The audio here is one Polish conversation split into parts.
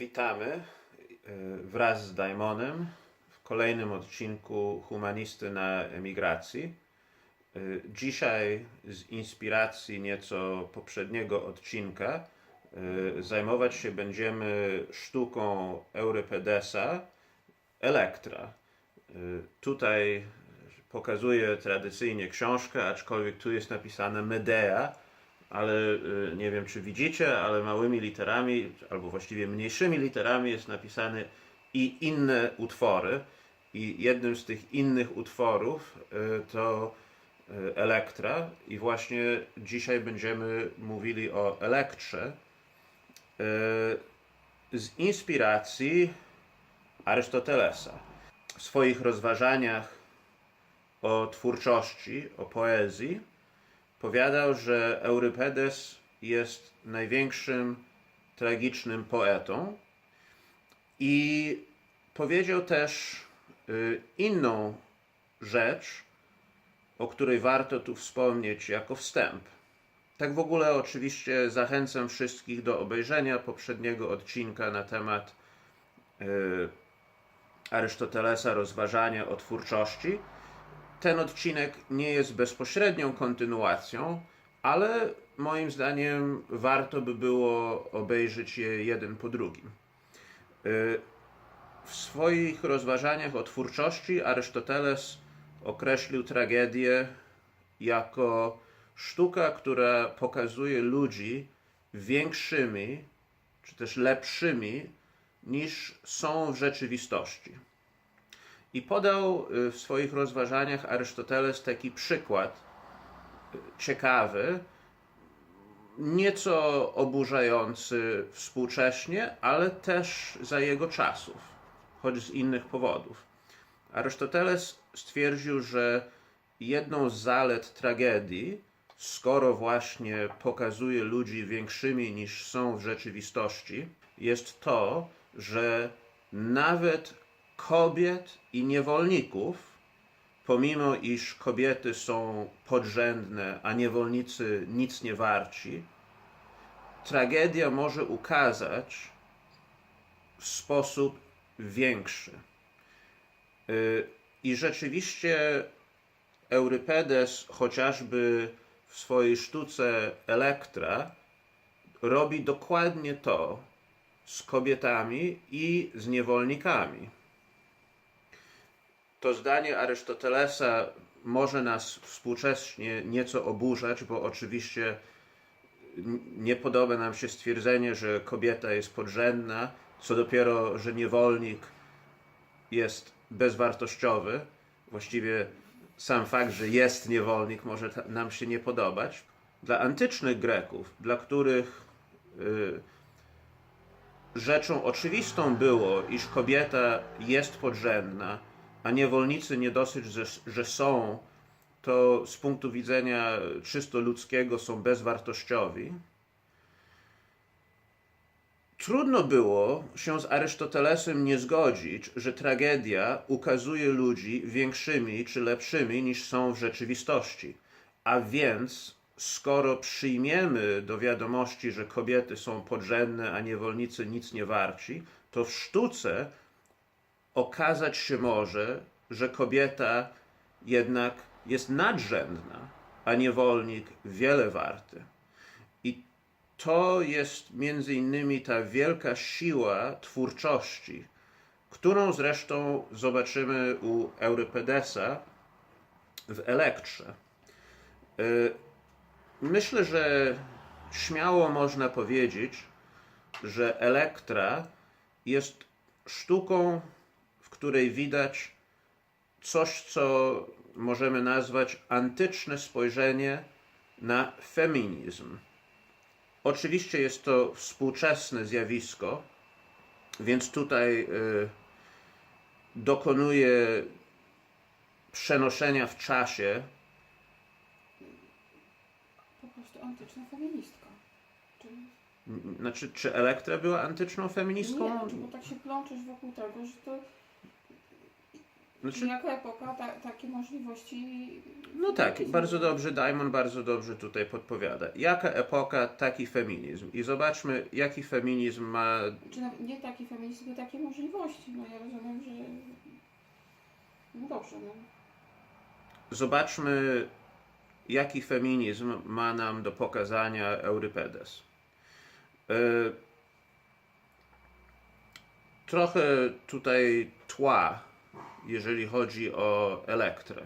Witamy wraz z Daimonem w kolejnym odcinku Humanisty na emigracji. Dzisiaj z inspiracji nieco poprzedniego odcinka zajmować się będziemy sztuką Eurypedesa Elektra. Tutaj pokazuję tradycyjnie książkę, aczkolwiek tu jest napisane Medea, ale nie wiem czy widzicie, ale małymi literami, albo właściwie mniejszymi literami jest napisane i inne utwory. I jednym z tych innych utworów to Elektra. I właśnie dzisiaj będziemy mówili o Elektrze z inspiracji Arystotelesa. W swoich rozważaniach o twórczości, o poezji powiadał, że Eurypedes jest największym tragicznym poetą i powiedział też inną rzecz, o której warto tu wspomnieć jako wstęp. Tak w ogóle oczywiście zachęcam wszystkich do obejrzenia poprzedniego odcinka na temat Arystotelesa, rozważania o twórczości. Ten odcinek nie jest bezpośrednią kontynuacją, ale moim zdaniem warto by było obejrzeć je jeden po drugim. W swoich rozważaniach o twórczości Arystoteles określił tragedię jako sztuka, która pokazuje ludzi większymi, czy też lepszymi, niż są w rzeczywistości. I podał w swoich rozważaniach Arystoteles taki przykład ciekawy, nieco oburzający współcześnie, ale też za jego czasów, choć z innych powodów. Arystoteles stwierdził, że jedną z zalet tragedii, skoro właśnie pokazuje ludzi większymi niż są w rzeczywistości, jest to, że nawet kobiet i niewolników, pomimo iż kobiety są podrzędne, a niewolnicy nic nie warci, tragedia może ukazać w sposób większy. I rzeczywiście Eurypedes, chociażby w swojej sztuce Elektra, robi dokładnie to z kobietami i z niewolnikami. To zdanie Arystotelesa może nas współcześnie nieco oburzać, bo oczywiście nie podoba nam się stwierdzenie, że kobieta jest podrzędna, co dopiero, że niewolnik jest bezwartościowy. Właściwie sam fakt, że jest niewolnik, może nam się nie podobać. Dla antycznych Greków, dla których rzeczą oczywistą było, iż kobieta jest podrzędna, a niewolnicy nie dosyć, że są, to z punktu widzenia czysto ludzkiego są bezwartościowi. Trudno było się z Arystotelesem nie zgodzić, że tragedia ukazuje ludzi większymi czy lepszymi niż są w rzeczywistości. A więc, skoro przyjmiemy do wiadomości, że kobiety są podrzędne, a niewolnicy nic nie warci, to w sztuce okazać się może, że kobieta jednak jest nadrzędna, a niewolnik wiele warty. I to jest między innymi ta wielka siła twórczości, którą zresztą zobaczymy u Eurypedesa w Elektrze. Myślę, że śmiało można powiedzieć, że Elektra jest sztuką, w której widać coś, co możemy nazwać antyczne spojrzenie na feminizm. Oczywiście jest to współczesne zjawisko, więc tutaj dokonuje przenoszenia w czasie. Po prostu antyczna feministka. Znaczy, czy Elektra była antyczną feministką? Nie, bo tak się plączesz wokół tego, że to Znaczy, Jaka epoka takie możliwości... no tak, bardzo dobrze, Diamond bardzo dobrze tutaj podpowiada. Jaka epoka, taki feminizm. I zobaczmy, jaki feminizm ma... Czy nawet nie taki feminizm, tylko takie możliwości. No ja rozumiem, że... No dobrze, no. Zobaczmy, jaki feminizm ma nam do pokazania Eurypedes. Trochę tutaj tła, jeżeli chodzi o Elektrę.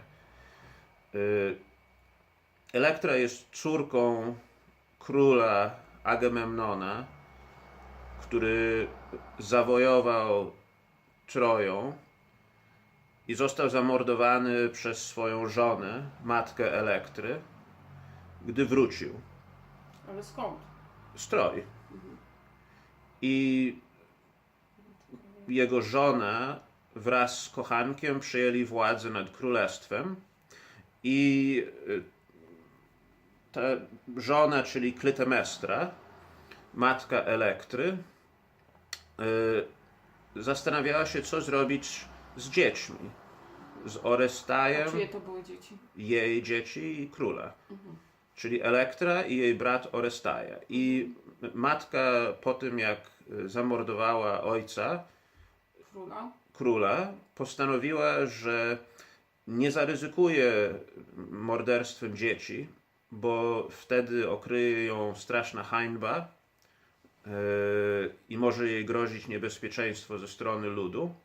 Elektra jest córką króla Agamemnona, który zawojował Troją i został zamordowany przez swoją żonę, matkę Elektry, gdy wrócił Ale skąd? z Troi. I jego żona wraz z kochankiem przejęli władzę nad królestwem i ta żona, czyli Klytemnestra, matka Elektry, zastanawiała się, co zrobić z dziećmi. Z Orestajem, A czyje to były dzieci? jej dzieci i króla. Czyli Elektra i jej brat Orestaja. I matka po tym, jak zamordowała ojca, króla, postanowiła, że nie zaryzykuje morderstwem dzieci, bo wtedy okryje ją straszna hańba i może jej grozić niebezpieczeństwo ze strony ludu.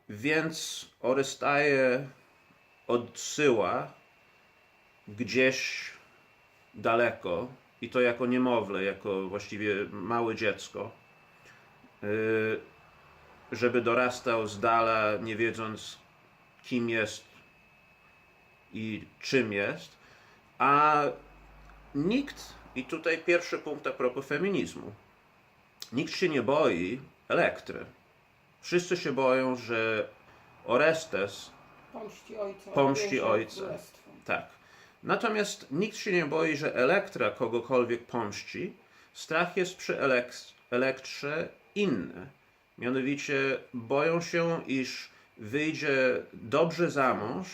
Więc Orestaje odsyła gdzieś daleko, i to jako niemowlę, jako właściwie małe dziecko, żeby dorastał z dala, nie wiedząc, kim jest i czym jest. A nikt, i tutaj pierwszy punkt a propos feminizmu, nikt się nie boi Elektry. Wszyscy się boją, że Orestes pomści ojca. Tak. Natomiast nikt się nie boi, że Elektra kogokolwiek pomści. Strach jest przy Elektrze inny. Mianowicie boją się, iż wyjdzie dobrze za mąż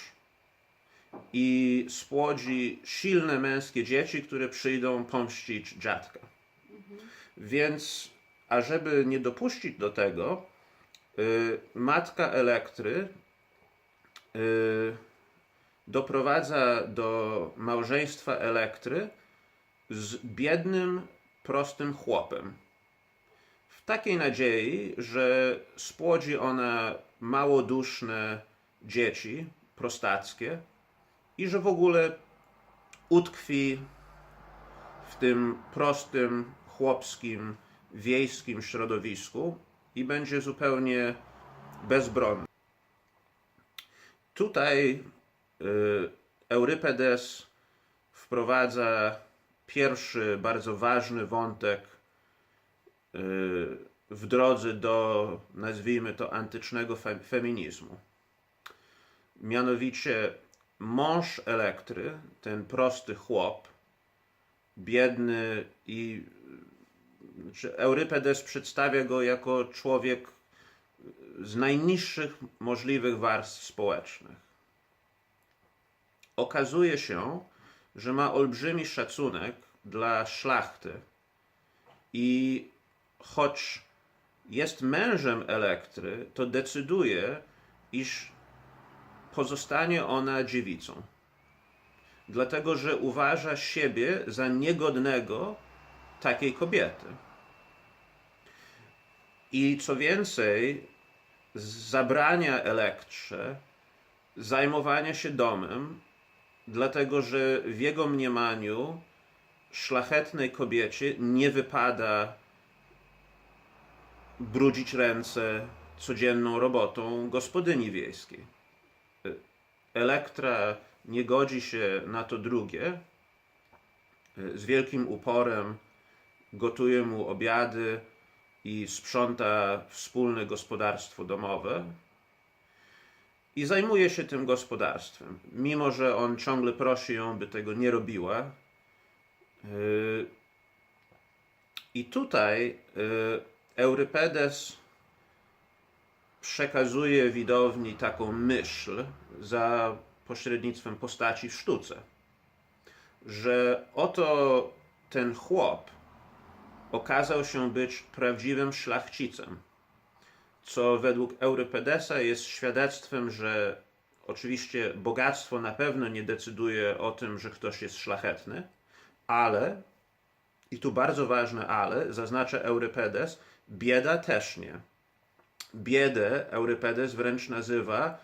i spłodzi silne męskie dzieci, które przyjdą pomścić dziadka. Więc, ażeby nie dopuścić do tego, matka Elektry doprowadza do małżeństwa Elektry z biednym, prostym chłopem. W takiej nadziei, że spłodzi ona małoduszne dzieci, prostackie, i że w ogóle utkwi w tym prostym, chłopskim, wiejskim środowisku i będzie zupełnie bezbronny. Tutaj Eurypedes wprowadza pierwszy bardzo ważny wątek w drodze do, nazwijmy to, antycznego feminizmu. Mianowicie mąż Elektry, ten prosty chłop, biedny i Eurypedes przedstawia go jako człowiek z najniższych możliwych warstw społecznych. Okazuje się, że ma olbrzymi szacunek dla szlachty i choć jest mężem Elektry, to decyduje, iż pozostanie ona dziewicą. Dlatego, że uważa siebie za niegodnego takiej kobiety. I co więcej, zabrania Elektrze zajmowania się domem, dlatego że w jego mniemaniu szlachetnej kobiecie nie wypada brudzić ręce codzienną robotą gospodyni wiejskiej. Elektra nie godzi się na to drugie. Z wielkim uporem gotuje mu obiady i sprząta wspólne gospodarstwo domowe i zajmuje się tym gospodarstwem, mimo że on ciągle prosi ją, by tego nie robiła. I tutaj Eurypedes przekazuje widowni taką myśl za pośrednictwem postaci w sztuce, że oto ten chłop okazał się być prawdziwym szlachcicem, co według Eurypedesa jest świadectwem, że oczywiście bogactwo na pewno nie decyduje o tym, że ktoś jest szlachetny, ale, i tu bardzo ważne ale, zaznacza Eurypedes, bieda też nie. Biedę Eurypedes wręcz nazywa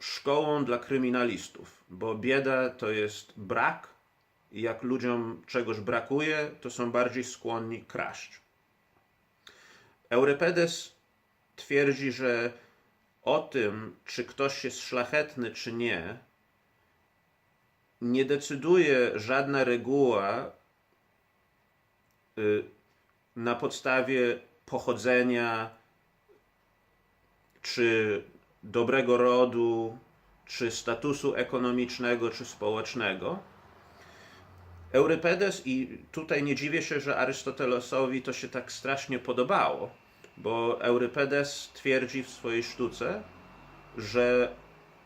szkołą dla kryminalistów, bo bieda to jest brak i jak ludziom czegoś brakuje, to są bardziej skłonni kraść. Eurypedes twierdzi, że o tym, czy ktoś jest szlachetny, czy nie, nie decyduje żadna reguła na podstawie pochodzenia, czy dobrego rodu, czy statusu ekonomicznego, czy społecznego. Eurypedes, i tutaj nie dziwię się, że Arystotelesowi to się tak strasznie podobało, bo Eurypedes twierdzi w swojej sztuce, że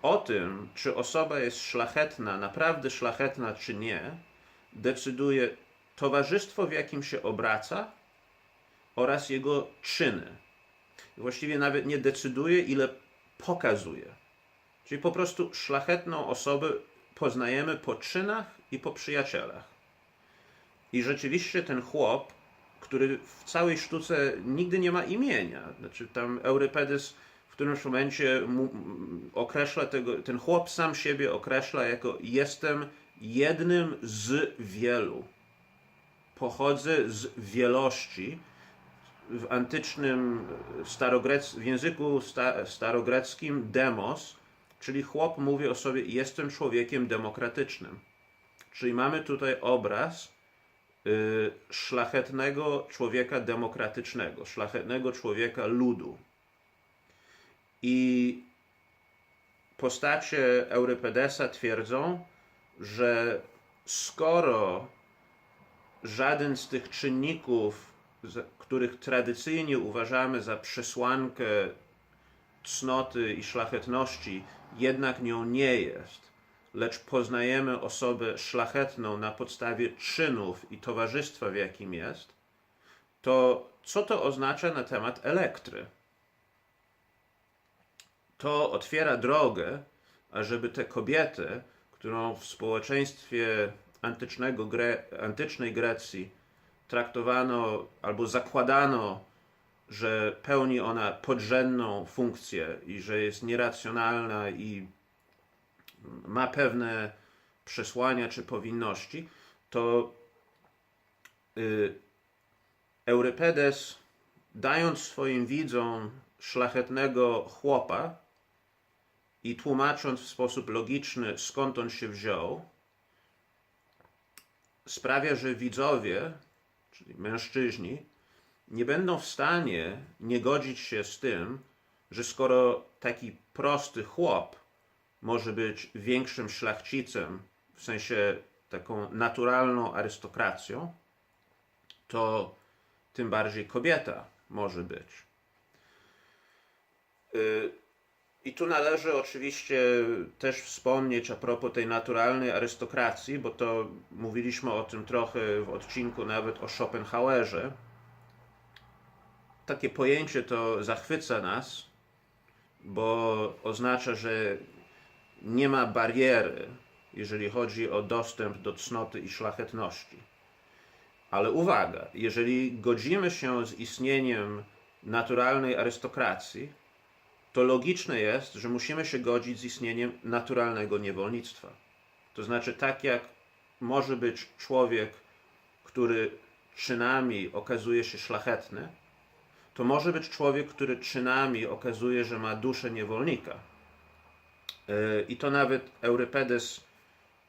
o tym, czy osoba jest szlachetna, naprawdę szlachetna, czy nie, decyduje towarzystwo, w jakim się obraca oraz jego czyny. Właściwie nawet nie decyduje, ile pokazuje. Czyli po prostu szlachetną osobę poznajemy po czynach i po przyjacielach. I rzeczywiście ten chłop, który w całej sztuce nigdy nie ma imienia, znaczy tam Eurypedes w którymś momencie określa ten chłop sam siebie określa jako jestem jednym z wielu. Pochodzę z wielości. W antycznym, w języku starogreckim demos, czyli chłop mówi o sobie jestem człowiekiem demokratycznym. Czyli mamy tutaj obraz szlachetnego człowieka demokratycznego, szlachetnego człowieka ludu. I postacie Eurypedesa twierdzą, że skoro żaden z tych czynników, których tradycyjnie uważamy za przesłankę cnoty i szlachetności, jednak nią nie jest, lecz poznajemy osobę szlachetną na podstawie czynów i towarzystwa, w jakim jest, to co to oznacza na temat Elektry? To otwiera drogę, ażeby tę kobietę, którą w społeczeństwie antycznej Grecji traktowano albo zakładano, że pełni ona podrzędną funkcję i że jest nieracjonalna i ma pewne przesłania czy powinności, to Eurypedes, dając swoim widzom szlachetnego chłopa i tłumacząc w sposób logiczny, skąd on się wziął, sprawia, że widzowie, czyli mężczyźni, nie będą w stanie nie godzić się z tym, że skoro taki prosty chłop może być większym szlachcicem, w sensie taką naturalną arystokracją, to tym bardziej kobieta może być. I tu należy oczywiście też wspomnieć a propos tej naturalnej arystokracji, bo to mówiliśmy o tym trochę w odcinku nawet o Schopenhauerze. Takie pojęcie to zachwyca nas, bo oznacza, że nie ma bariery, jeżeli chodzi o dostęp do cnoty i szlachetności. Ale uwaga, jeżeli godzimy się z istnieniem naturalnej arystokracji, to logiczne jest, że musimy się godzić z istnieniem naturalnego niewolnictwa. To znaczy, tak jak może być człowiek, który czynami okazuje się szlachetny, to może być człowiek, który czynami okazuje, że ma duszę niewolnika. I to nawet Eurypedes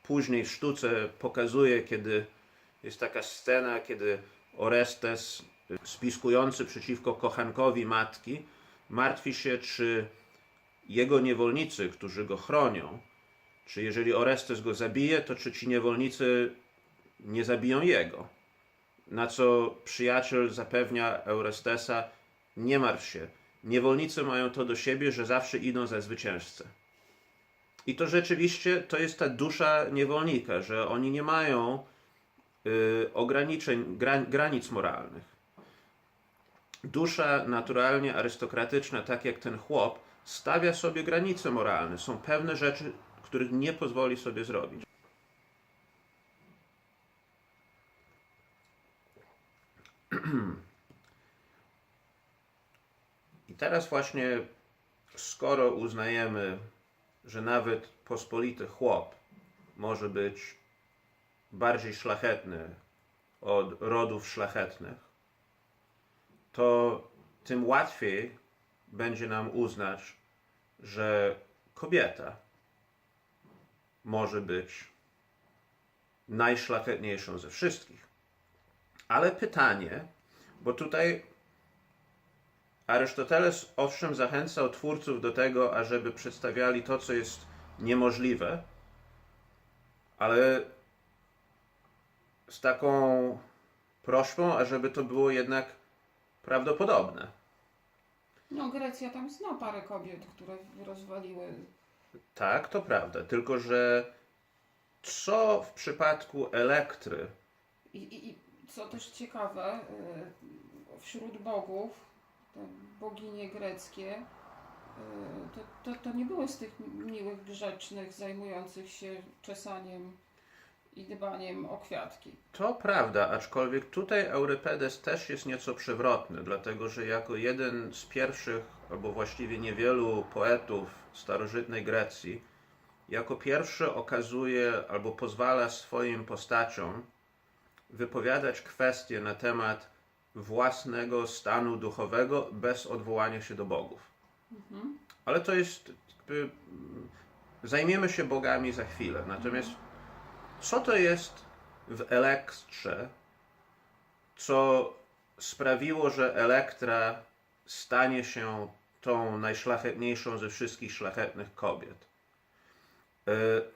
później w sztuce pokazuje, kiedy jest taka scena, kiedy Orestes, spiskujący przeciwko kochankowi matki, martwi się, czy jego niewolnicy, którzy go chronią, czy jeżeli Orestes go zabije, to czy ci niewolnicy nie zabiją jego. Na co przyjaciel zapewnia Orestesa, nie martw się, niewolnicy mają to do siebie, że zawsze idą za zwycięzcę. I to rzeczywiście to jest ta dusza niewolnika, że oni nie mają ograniczeń, granic moralnych. Dusza naturalnie arystokratyczna, tak jak ten chłop, stawia sobie granice moralne. Są pewne rzeczy, których nie pozwoli sobie zrobić. I teraz właśnie, skoro uznajemy, że nawet pospolity chłop może być bardziej szlachetny od rodów szlachetnych, to tym łatwiej będzie nam uznać, że kobieta może być najszlachetniejszą ze wszystkich. Ale pytanie, bo tutaj Arystoteles owszem zachęcał twórców do tego, ażeby przedstawiali to, co jest niemożliwe, ale z taką prośbą, ażeby to było jednak prawdopodobne. No, Grecja tam zna parę kobiet, które rozwaliły. Tak, to prawda, tylko że co w przypadku Elektry? I co też ciekawe, wśród bogów, te boginie greckie, to nie były z tych miłych, grzecznych, zajmujących się czesaniem i dbaniem o kwiatki. To prawda, aczkolwiek tutaj Eurypedes też jest nieco przewrotny, dlatego że jako jeden z pierwszych, albo właściwie niewielu poetów starożytnej Grecji, jako pierwszy okazuje albo pozwala swoim postaciom wypowiadać kwestie na temat własnego stanu duchowego bez odwołania się do bogów. Ale to jest jakby, zajmiemy się bogami za chwilę. Natomiast co to jest w Elektrze, co sprawiło, że Elektra stanie się tą najszlachetniejszą ze wszystkich szlachetnych kobiet?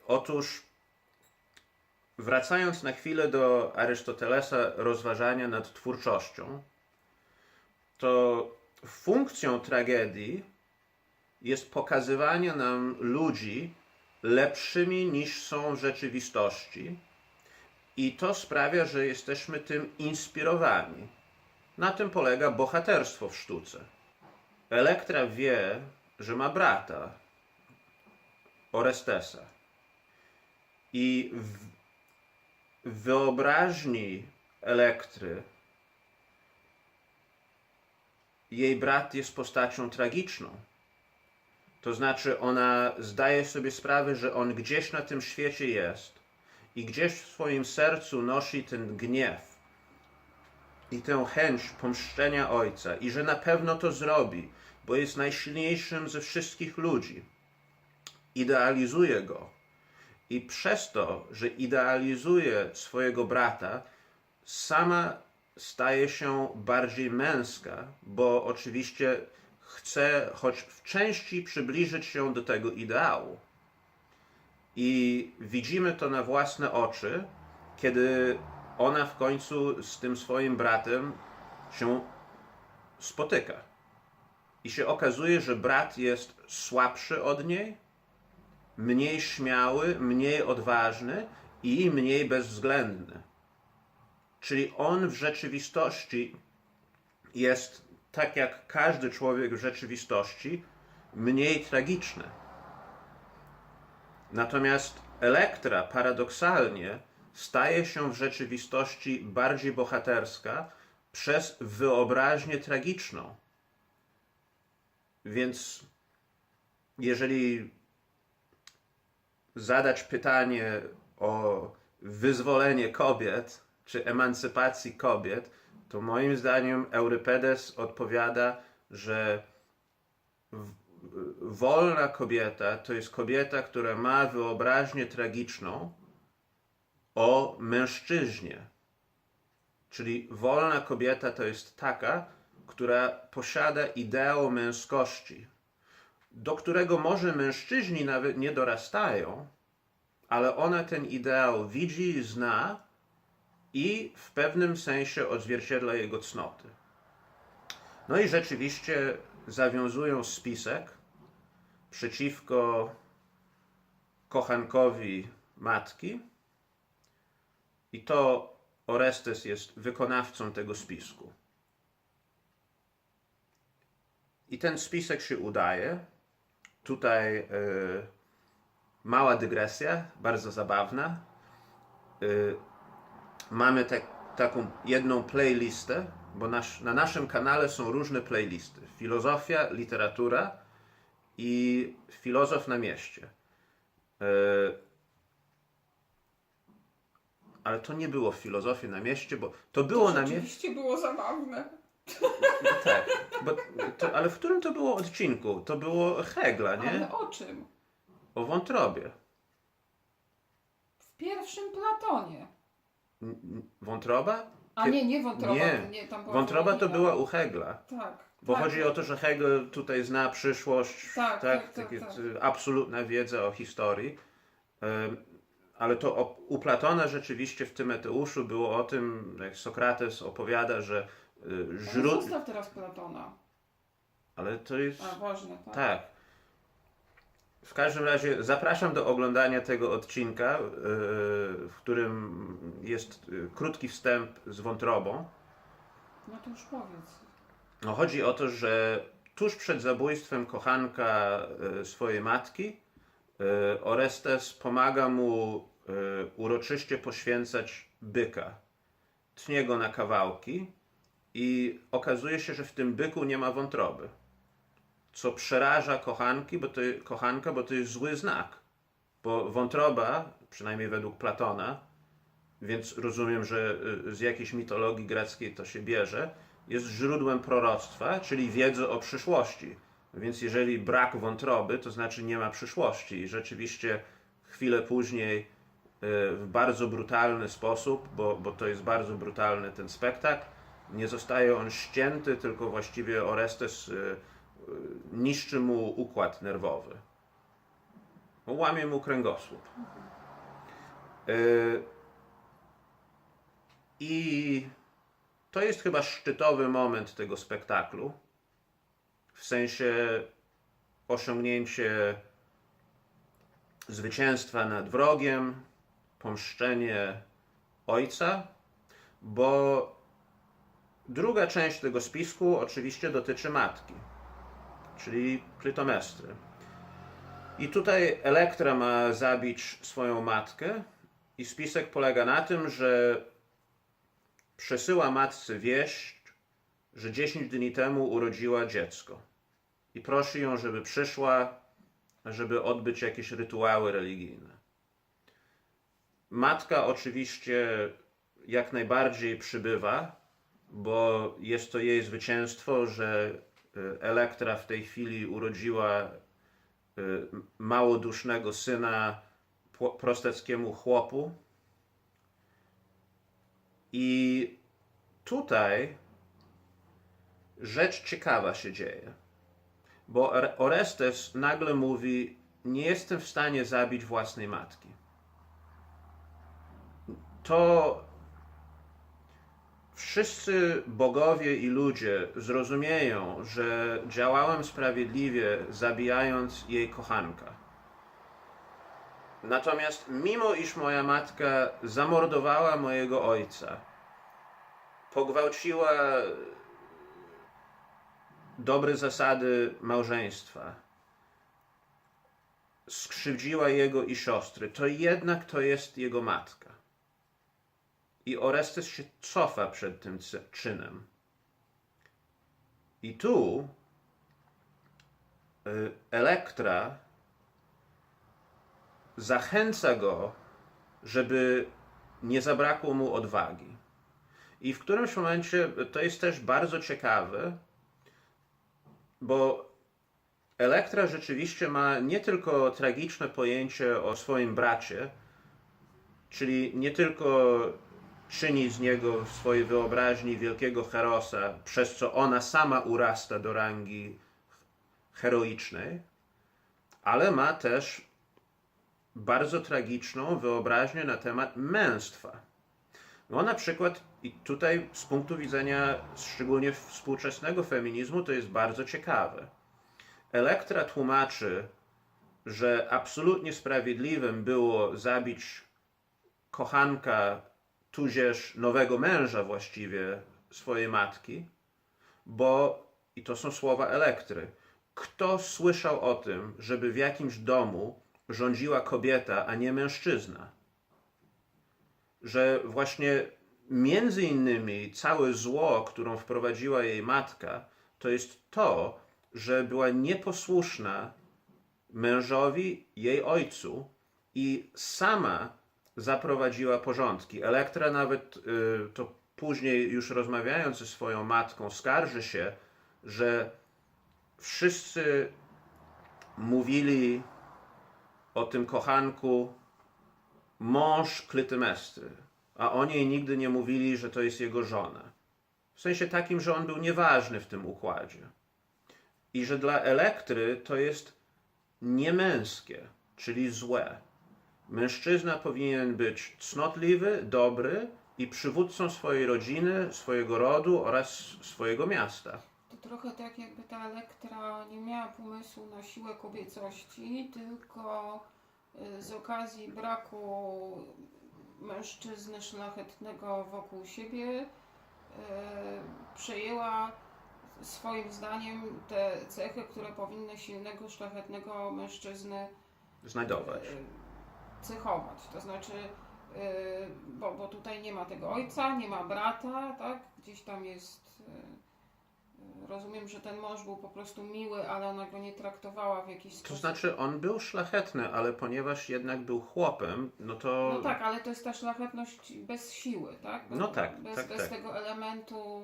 Otóż, wracając na chwilę do Arystotelesa rozważania nad twórczością, to funkcją tragedii jest pokazywanie nam ludzi lepszymi niż są w rzeczywistości i to sprawia, że jesteśmy tym inspirowani. Na tym polega bohaterstwo w sztuce. Elektra wie, że ma brata, Orestesa. I w wyobraźni Elektry jej brat jest postacią tragiczną. To znaczy ona zdaje sobie sprawę, że on gdzieś na tym świecie jest i gdzieś w swoim sercu nosi ten gniew i tę chęć pomszczenia ojca i że na pewno to zrobi, bo jest najsilniejszym ze wszystkich ludzi. Idealizuje go i przez to, że idealizuje swojego brata, sama staje się bardziej męska, bo oczywiście chce choć w części przybliżyć się do tego ideału. I widzimy to na własne oczy, kiedy ona w końcu z tym swoim bratem się spotyka. I się okazuje, że brat jest słabszy od niej, mniej śmiały, mniej odważny i mniej bezwzględny. Czyli on w rzeczywistości jest, tak jak każdy człowiek w rzeczywistości, mniej tragiczny. Natomiast Elektra paradoksalnie staje się w rzeczywistości bardziej bohaterska przez wyobraźnię tragiczną. Więc jeżeli zadać pytanie o wyzwolenie kobiet, czy emancypacji kobiet, to moim zdaniem Eurypedes odpowiada, że wolna kobieta to jest kobieta, która ma wyobraźnię tragiczną o mężczyźnie. Czyli wolna kobieta to jest taka, która posiada ideał męskości, do którego może mężczyźni nawet nie dorastają, ale ona ten ideał widzi, zna i w pewnym sensie odzwierciedla jego cnoty. No i rzeczywiście zawiązują spisek przeciwko kochankowi matki i to Orestes jest wykonawcą tego spisku. I ten spisek się udaje. Tutaj mała dygresja, bardzo zabawna. Mamy taką jedną playlistę, bo na naszym kanale są różne playlisty. Filozofia, literatura i filozof na mieście. Ale to nie było w filozofii na mieście, bo to było na mieście. Rzeczywiście było zabawne. Tak, ale w którym to było odcinku? To było Hegla, nie? Ale o czym? O wątrobie. W pierwszym Platonie. Wątroba? A nie wątroba. Nie, tam była wątroba to inna. była u Hegla. Tak. Bo tak. chodzi o to, że Hegel tutaj zna przyszłość, Tak. absolutna wiedza o historii. Ale to u Platona rzeczywiście w Tymeteuszu było o tym, jak Sokrates opowiada, że Ale zostaw teraz Platona. Ale to jest... A, ważne, tak. Tak. W każdym razie zapraszam do oglądania tego odcinka, w którym jest krótki wstęp z wątrobą. No to już powiedz. No, chodzi o to, że tuż przed zabójstwem kochanka swojej matki Orestes pomaga mu uroczyście poświęcać byka. Tnie go na kawałki i okazuje się, że w tym byku nie ma wątroby. Co przeraża kochanka, bo to jest zły znak. Bo wątroba, przynajmniej według Platona, więc rozumiem, że z jakiejś mitologii greckiej to się bierze, jest źródłem proroctwa, czyli wiedzy o przyszłości. Więc jeżeli brak wątroby, to znaczy nie ma przyszłości. I rzeczywiście chwilę później w bardzo brutalny sposób, bo to jest bardzo brutalny ten spektakl, nie zostaje on ścięty, tylko właściwie Orestes niszczy mu układ nerwowy. Łamie mu kręgosłup. I to jest chyba szczytowy moment tego spektaklu. W sensie osiągnięcie zwycięstwa nad wrogiem, pomszczenie ojca, bo druga część tego spisku oczywiście dotyczy matki, czyli Klytomestry. I tutaj Elektra ma zabić swoją matkę i spisek polega na tym, że przesyła matce wieść, że 10 dni temu urodziła dziecko. I prosi ją, żeby przyszła, żeby odbyć jakieś rytuały religijne. Matka oczywiście jak najbardziej przybywa, bo jest to jej zwycięstwo, że Elektra w tej chwili urodziła małodusznego syna prosteckiemu chłopu. I tutaj rzecz ciekawa się dzieje, bo Orestes nagle mówi: nie jestem w stanie zabić własnej matki. To wszyscy bogowie i ludzie zrozumieją, że działałem sprawiedliwie, zabijając jej kochanka. Natomiast mimo iż moja matka zamordowała mojego ojca, pogwałciła dobre zasady małżeństwa, skrzywdziła jego i siostry, to jednak to jest jego matka. I Orestes się cofa przed tym czynem. I tu Elektra zachęca go, żeby nie zabrakło mu odwagi. I w którymś momencie to jest też bardzo ciekawe, bo Elektra rzeczywiście ma nie tylko tragiczne pojęcie o swoim bracie, czyli nie tylko czyni z niego w swojej wyobraźni wielkiego herosa, przez co ona sama urasta do rangi heroicznej, ale ma też bardzo tragiczną wyobraźnię na temat męstwa. No na przykład, i tutaj z punktu widzenia szczególnie współczesnego feminizmu to jest bardzo ciekawe. Elektra tłumaczy, że absolutnie sprawiedliwym było zabić kochanka, tudzież nowego męża właściwie swojej matki, bo, i to są słowa Elektry, kto słyszał o tym, żeby w jakimś domu rządziła kobieta, a nie mężczyzna? Że właśnie między innymi całe zło, którą wprowadziła jej matka, to jest to, że była nieposłuszna mężowi, jej ojcu i sama zaprowadziła porządki. Elektra nawet, to później już rozmawiając ze swoją matką, skarży się, że wszyscy mówili o tym kochanku mąż Klytymestry, a o niej nigdy nie mówili, że to jest jego żona. W sensie takim, że on był nieważny w tym układzie. I że dla Elektry to jest niemęskie, czyli złe. Mężczyzna powinien być cnotliwy, dobry i przywódcą swojej rodziny, swojego rodu oraz swojego miasta. To trochę tak, jakby ta Elektra nie miała pomysłu na siłę kobiecości, tylko z okazji braku mężczyzny szlachetnego wokół siebie przejęła swoim zdaniem te cechy, które powinny silnego, szlachetnego mężczyzny Znajdować. cechować. To znaczy, bo tutaj nie ma tego ojca, nie ma brata, tak? Gdzieś tam jest. Rozumiem, że ten mąż był po prostu miły, ale ona go nie traktowała w jakiś sposób. To znaczy, on był szlachetny, ale ponieważ jednak był chłopem, no to... No tak, ale to jest ta szlachetność bez siły, tak? No tak, bez, tak, bez tak. tego elementu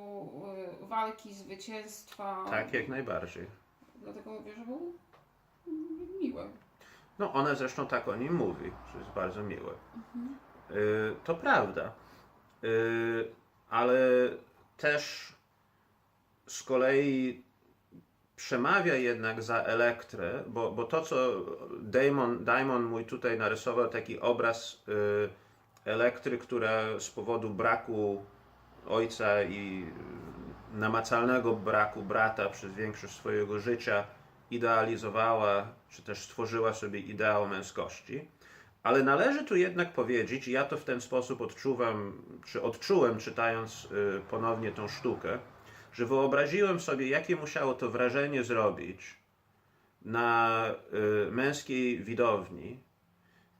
walki, zwycięstwa. Tak, jak najbardziej. Dlatego mówię, że był miły. No ona zresztą tak o nim mówi, że jest bardzo miłe. To prawda. Ale też z kolei przemawia jednak za Elektrę, bo to, co Damon mój tutaj narysował, taki obraz Elektry, która z powodu braku ojca i namacalnego braku brata przez większość swojego życia idealizowała, czy też stworzyła sobie ideał męskości. Ale należy tu jednak powiedzieć, i ja to w ten sposób odczuwam, czy odczułem czytając ponownie tą sztukę, że wyobraziłem sobie, jakie musiało to wrażenie zrobić na męskiej widowni,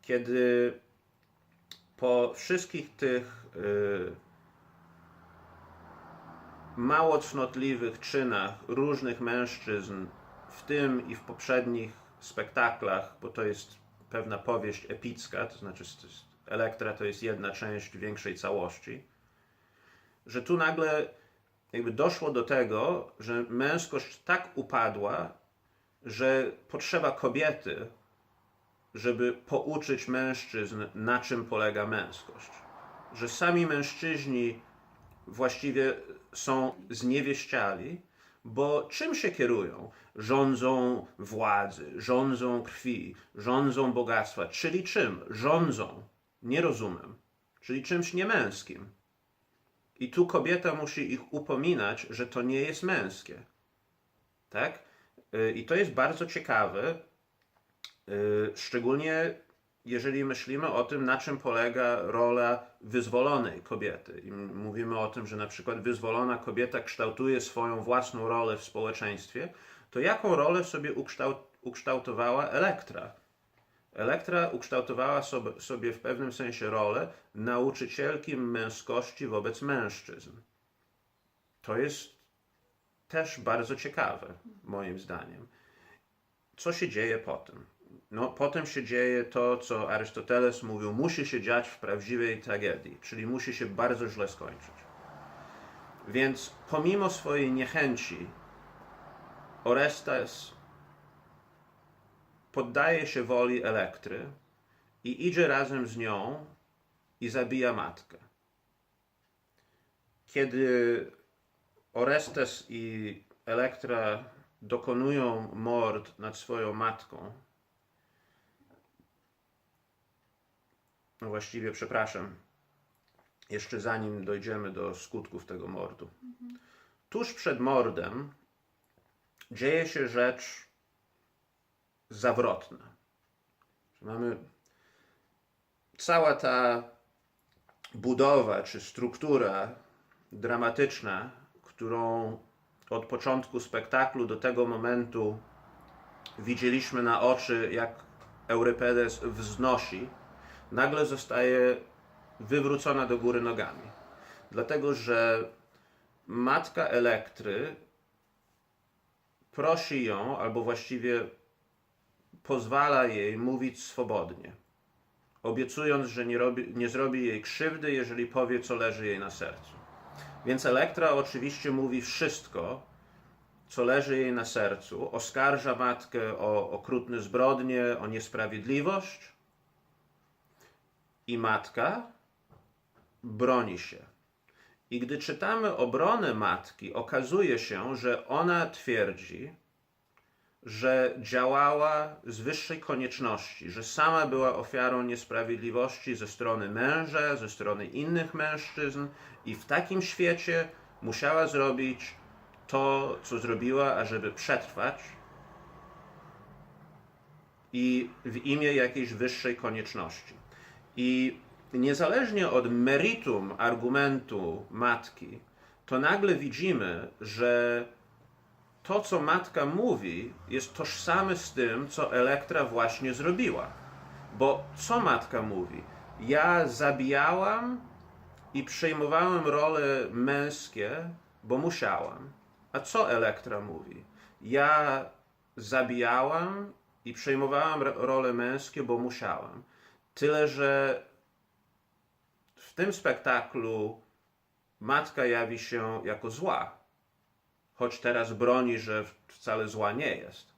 kiedy po wszystkich tych mało cnotliwych czynach różnych mężczyzn, w tym i w poprzednich spektaklach, bo to jest pewna powieść epicka, to znaczy Elektra to jest jedna część większej całości, że tu nagle jakby doszło do tego, że męskość tak upadła, że potrzeba kobiety, żeby pouczyć mężczyzn, na czym polega męskość. Że sami mężczyźni właściwie są zniewieściali, bo czym się kierują? Rządzą władzy, rządzą krwi, rządzą bogactwa, czyli czym? Rządzą, nie rozumem, czyli czymś niemęskim. I tu kobieta musi ich upominać, że to nie jest męskie. Tak? I to jest bardzo ciekawe, szczególnie jeżeli myślimy o tym, na czym polega rola wyzwolonej kobiety. I mówimy o tym, że na przykład wyzwolona kobieta kształtuje swoją własną rolę w społeczeństwie, to jaką rolę sobie ukształtowała Elektra? Elektra ukształtowała sobie w pewnym sensie rolę nauczycielki męskości wobec mężczyzn. To jest też bardzo ciekawe, moim zdaniem. Co się dzieje potem? No, potem się dzieje to, co Arystoteles mówił, musi się dziać w prawdziwej tragedii, czyli musi się bardzo źle skończyć. Więc pomimo swojej niechęci, Orestes poddaje się woli Elektry i idzie razem z nią i zabija matkę. Kiedy Orestes i Elektra dokonują mord nad swoją matką, no właściwie, przepraszam, jeszcze zanim dojdziemy do skutków tego mordu. Tuż przed mordem dzieje się rzecz zawrotna. Mamy cała ta budowa czy struktura dramatyczna, którą od początku spektaklu do tego momentu widzieliśmy na oczy, jak Eurypedes wznosi, nagle zostaje wywrócona do góry nogami. Dlatego, że matka Elektry prosi ją, albo właściwie pozwala jej mówić swobodnie, obiecując, że nie zrobi jej krzywdy, jeżeli powie, co leży jej na sercu. Więc Elektra oczywiście mówi wszystko, co leży jej na sercu, oskarża matkę o okrutne zbrodnie, o niesprawiedliwość i matka broni się. I gdy czytamy obronę matki, okazuje się, że ona twierdzi, że działała z wyższej konieczności, że sama była ofiarą niesprawiedliwości ze strony męża, ze strony innych mężczyzn i w takim świecie musiała zrobić to, co zrobiła, ażeby przetrwać i w imię jakiejś wyższej konieczności. I niezależnie od meritum argumentu matki, to nagle widzimy, że to, co matka mówi, jest tożsame z tym, co Elektra właśnie zrobiła. Bo co matka mówi? Ja zabijałam i przejmowałem role męskie, bo musiałam. A co Elektra mówi? Ja zabijałam i przejmowałam role męskie, bo musiałam. Tyle, że w tym spektaklu matka jawi się jako zła, choć teraz broni, że wcale zła nie jest.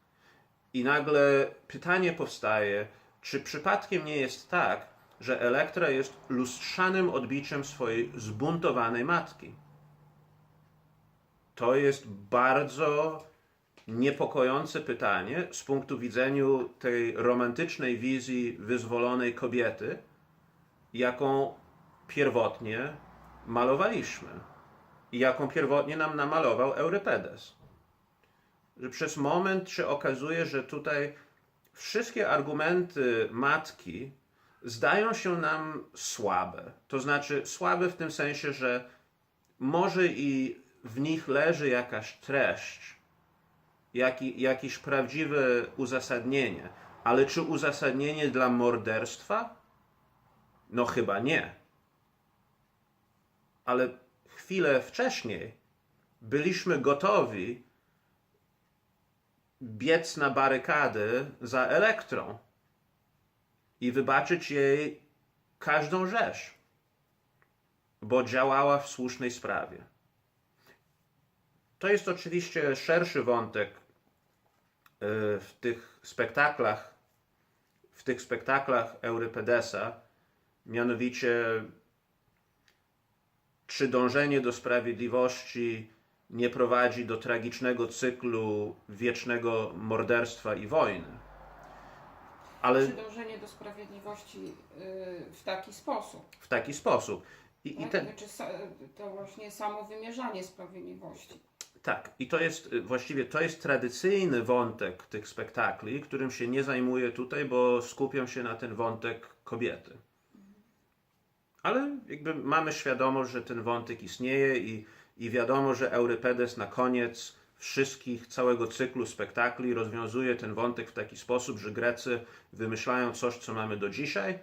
I nagle pytanie powstaje, czy przypadkiem nie jest tak, że Elektra jest lustrzanym odbiciem swojej zbuntowanej matki? To jest bardzo niepokojące pytanie z punktu widzenia tej romantycznej wizji wyzwolonej kobiety, jaką pierwotnie malowaliśmy i jaką pierwotnie nam namalował Eurypedes. Że przez moment się okazuje, że tutaj wszystkie argumenty matki zdają się nam słabe. To znaczy słabe w tym sensie, że może i w nich leży jakaś treść, jakieś prawdziwe uzasadnienie. Ale czy uzasadnienie dla morderstwa? No chyba nie. Ale chwilę wcześniej byliśmy gotowi biec na barykady za Elektrą i wybaczyć jej każdą rzecz, bo działała w słusznej sprawie. To jest oczywiście szerszy wątek w tych spektaklach Eurypedesa, mianowicie czy dążenie do sprawiedliwości nie prowadzi do tragicznego cyklu wiecznego morderstwa i wojny. Ale Czy dążenie do sprawiedliwości w taki sposób? w taki sposób. Znaczy, to właśnie samo wymierzanie sprawiedliwości. Tak, i to jest właściwie tradycyjny wątek tych spektakli, którym się nie zajmuję tutaj, bo skupiam się na ten wątek kobiety. Ale jakby mamy świadomość, że ten wątek istnieje i wiadomo, że Eurypedes na koniec całego cyklu spektakli rozwiązuje ten wątek w taki sposób, że Grecy wymyślają coś, co mamy do dzisiaj,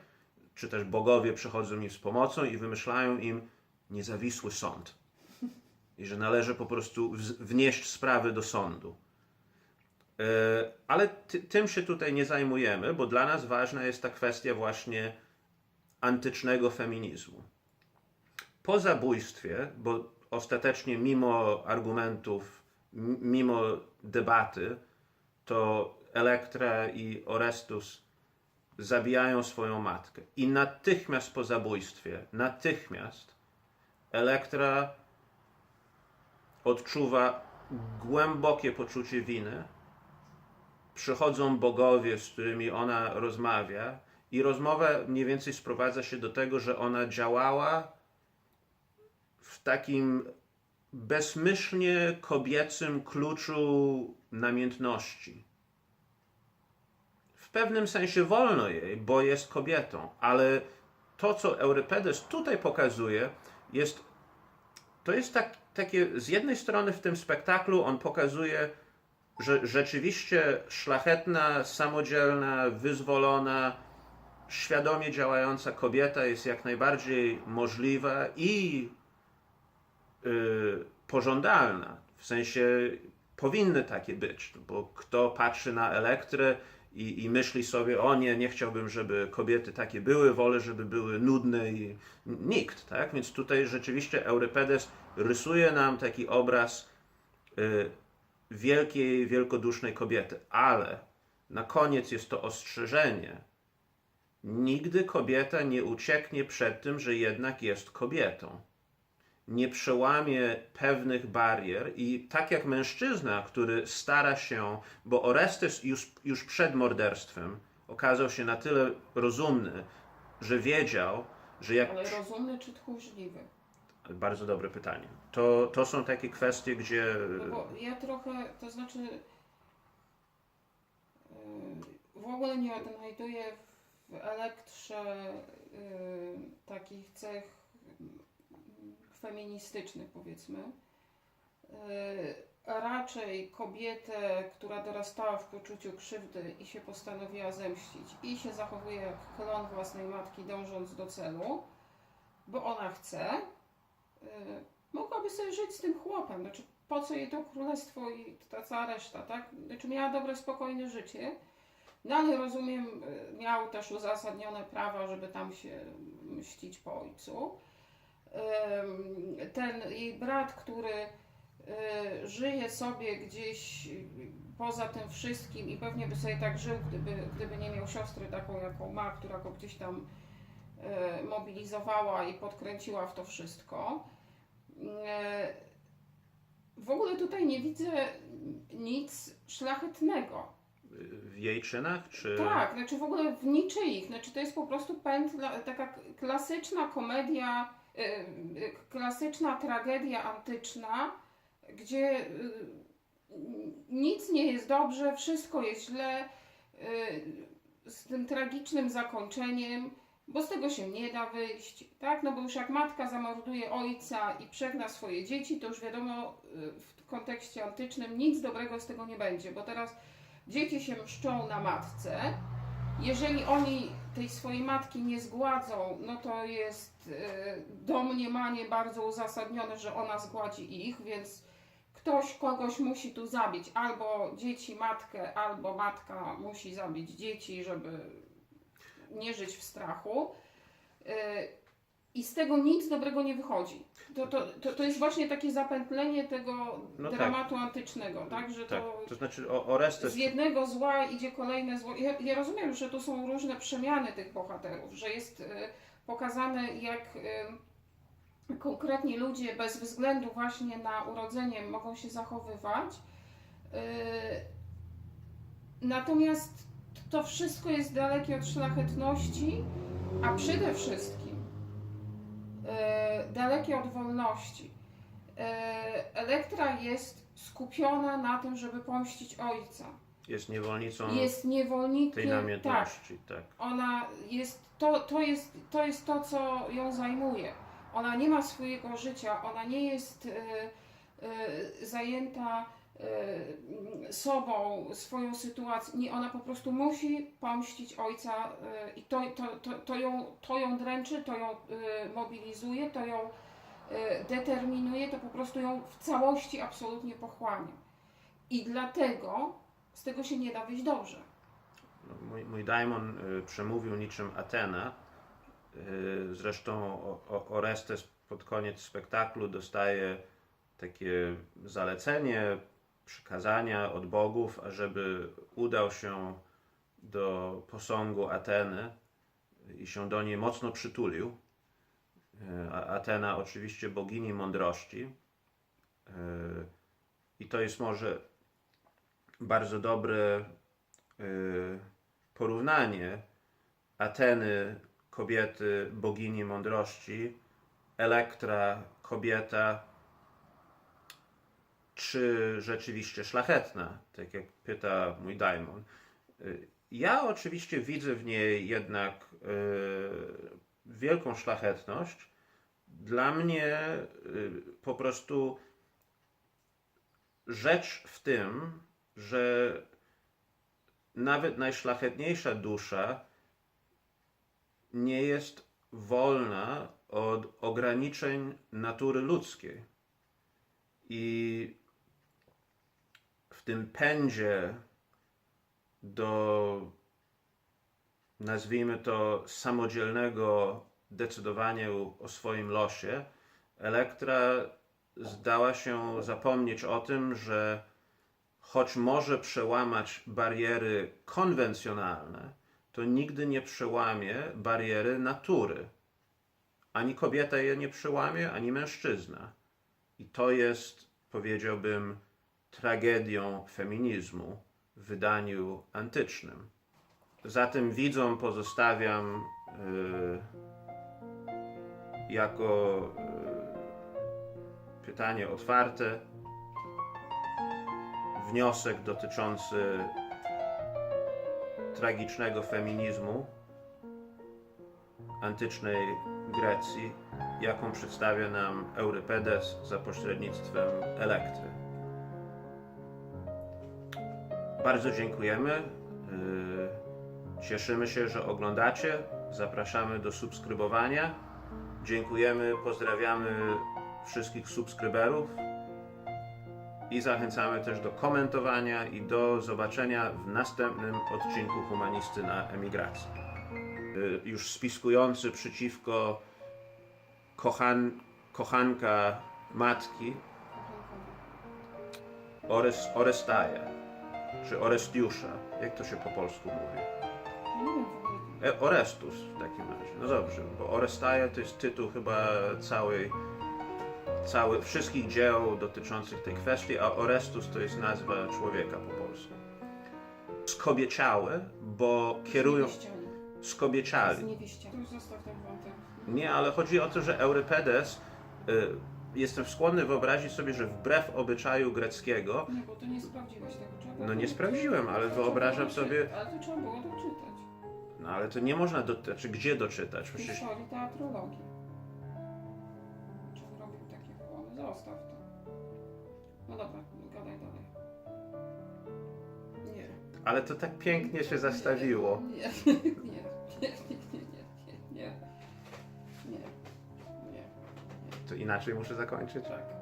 czy też bogowie przychodzą im z pomocą i wymyślają im niezawisły sąd. I że należy po prostu wnieść sprawy do sądu. Ale tym się tutaj nie zajmujemy, bo dla nas ważna jest ta kwestia właśnie antycznego feminizmu. Po zabójstwie, bo ostatecznie mimo argumentów, mimo debaty, to Elektra i Orestus zabijają swoją matkę. I natychmiast po zabójstwie, Elektra odczuwa głębokie poczucie winy. Przychodzą bogowie, z którymi ona rozmawia i rozmowa mniej więcej sprowadza się do tego, że ona działała w takim bezmyślnie kobiecym kluczu namiętności. W pewnym sensie wolno jej, bo jest kobietą, ale to, co Eurypedes tutaj pokazuje, to jest takie, z jednej strony w tym spektaklu on pokazuje, że rzeczywiście szlachetna, samodzielna, wyzwolona, świadomie działająca kobieta jest jak najbardziej możliwa i pożądalna. W sensie powinny takie być, bo kto patrzy na Elektrę i myśli sobie, o nie, nie chciałbym, żeby kobiety takie były, wolę, żeby były nudne i nikt, tak? Więc tutaj rzeczywiście Eurypedes rysuje nam taki obraz wielkiej, wielkodusznej kobiety, ale na koniec jest to ostrzeżenie. Nigdy kobieta nie ucieknie przed tym, że jednak jest kobietą. Nie przełamie pewnych barier i tak jak mężczyzna, który stara się, bo Orestes już przed morderstwem okazał się na tyle rozumny, że wiedział, że jak... Ale rozumny czy tchórzliwy? Bardzo dobre pytanie. To są takie kwestie, gdzie... No bo ja trochę, to znaczy w ogóle nie odnajduję w Elektrze takich cech feministycznych, powiedzmy. Raczej kobietę, która dorastała w poczuciu krzywdy i się postanowiła zemścić i się zachowuje jak klon własnej matki, dążąc do celu, bo ona chce, mogłaby sobie żyć z tym chłopem. Znaczy, po co jej to królestwo i ta cała reszta, tak? Znaczy, miała dobre, spokojne życie, no ale rozumiem, miał też uzasadnione prawa, żeby tam się mścić po ojcu. Ten jej brat, który żyje sobie gdzieś poza tym wszystkim i pewnie by sobie tak żył, gdyby nie miał siostry taką, jaką ma, która go gdzieś tam mobilizowała i podkręciła w to wszystko. W ogóle tutaj nie widzę nic szlachetnego. W jej czynach, czy... Tak, znaczy w ogóle w niczyich. Znaczy to jest po prostu pętla, taka klasyczna komedia, klasyczna tragedia antyczna, gdzie nic nie jest dobrze, wszystko jest źle, z tym tragicznym zakończeniem, bo z tego się nie da wyjść, tak? No bo już jak matka zamorduje ojca i przegna swoje dzieci, to już wiadomo, w kontekście antycznym nic dobrego z tego nie będzie, bo teraz dzieci się mszczą na matce. Jeżeli oni tej swojej matki nie zgładzą, no to jest domniemanie bardzo uzasadnione, że ona zgładzi ich, więc ktoś kogoś musi tu zabić. Albo dzieci matkę, albo matka musi zabić dzieci, żeby nie żyć w strachu. I z tego nic dobrego nie wychodzi. To jest właśnie takie zapętlenie tego dramatu antycznego, tak? Że tak. To znaczy Orestes... Z jednego zła idzie kolejne zło. Ja rozumiem, że tu są różne przemiany tych bohaterów, że jest pokazane, jak konkretni ludzie bez względu właśnie na urodzenie mogą się zachowywać. Natomiast to wszystko jest dalekie od szlachetności, a przede wszystkim dalekie od wolności. Elektra jest skupiona na tym, żeby pomścić ojca. Jest niewolnicą Jest niewolnikiem tej namiętności, tak. Ona jest, to jest to, co ją zajmuje. Ona nie ma swojego życia, ona nie jest zajęta sobą, swoją sytuacją. Nie, ona po prostu musi pomścić ojca i to ją dręczy, to ją mobilizuje, to ją determinuje, to po prostu ją w całości absolutnie pochłania. I dlatego z tego się nie da wyjść dobrze. Mój daimon przemówił niczym Atena. Zresztą Orestes pod koniec spektaklu dostaje takie zalecenie, przykazania od bogów, ażeby udał się do posągu Ateny i się do niej mocno przytulił. Atena oczywiście bogini mądrości. I to jest może bardzo dobre porównanie Ateny, kobiety, bogini mądrości, Elektra, kobieta, czy rzeczywiście szlachetna, tak jak pyta mój daimon. Ja oczywiście widzę w niej jednak wielką szlachetność. Dla mnie po prostu rzecz w tym, że nawet najszlachetniejsza dusza nie jest wolna od ograniczeń natury ludzkiej. I w tym pędzie do, nazwijmy to, samodzielnego decydowania o swoim losie, Elektra zdała się zapomnieć o tym, że choć może przełamać bariery konwencjonalne, to nigdy nie przełamie bariery natury. Ani kobieta je nie przełamie, ani mężczyzna. I to jest, powiedziałbym, tragedią feminizmu w wydaniu antycznym. Zatem widzom pozostawiam jako pytanie otwarte wniosek dotyczący tragicznego feminizmu antycznej Grecji, jaką przedstawia nam Eurypedes za pośrednictwem Elektry. Bardzo dziękujemy. Cieszymy się, że oglądacie. Zapraszamy do subskrybowania. Dziękujemy, pozdrawiamy wszystkich subskryberów i zachęcamy też do komentowania i do zobaczenia w następnym odcinku Humanisty na emigracji. Już spiskujący przeciwko kochanka matki Orestaja, czy Orestiusza, jak to się po polsku mówi? Nie wiem w ogóle. Orestus w takim razie. No dobrze, bo Orestaja to jest tytuł chyba wszystkich dzieł dotyczących tej kwestii, a Orestus to jest nazwa człowieka po polsku. Skobieciały, bo kierują... Skobieciali. Zniewieściali. Tu zostaw ten wątek. Nie, ale chodzi o to, że Eurypedes, jestem skłonny wyobrazić sobie, że wbrew obyczaju greckiego, Nie, bo to nie sprawdziłeś tego. Trzeba było no nie to- sprawdziłem, ale wyobrażam sobie, Ale to trzeba było doczytać. no ale to nie można, znaczy gdzie doczytać? W Przecież historii teatrologii. Czy robił takie wyłony? Zostaw to. No dobra, gadaj dalej. Nie. ale to tak pięknie się zastawiło. Nie, nie, nie, nie, nie, nie, nie, nie, nie, nie. To inaczej muszę zakończyć? Tak.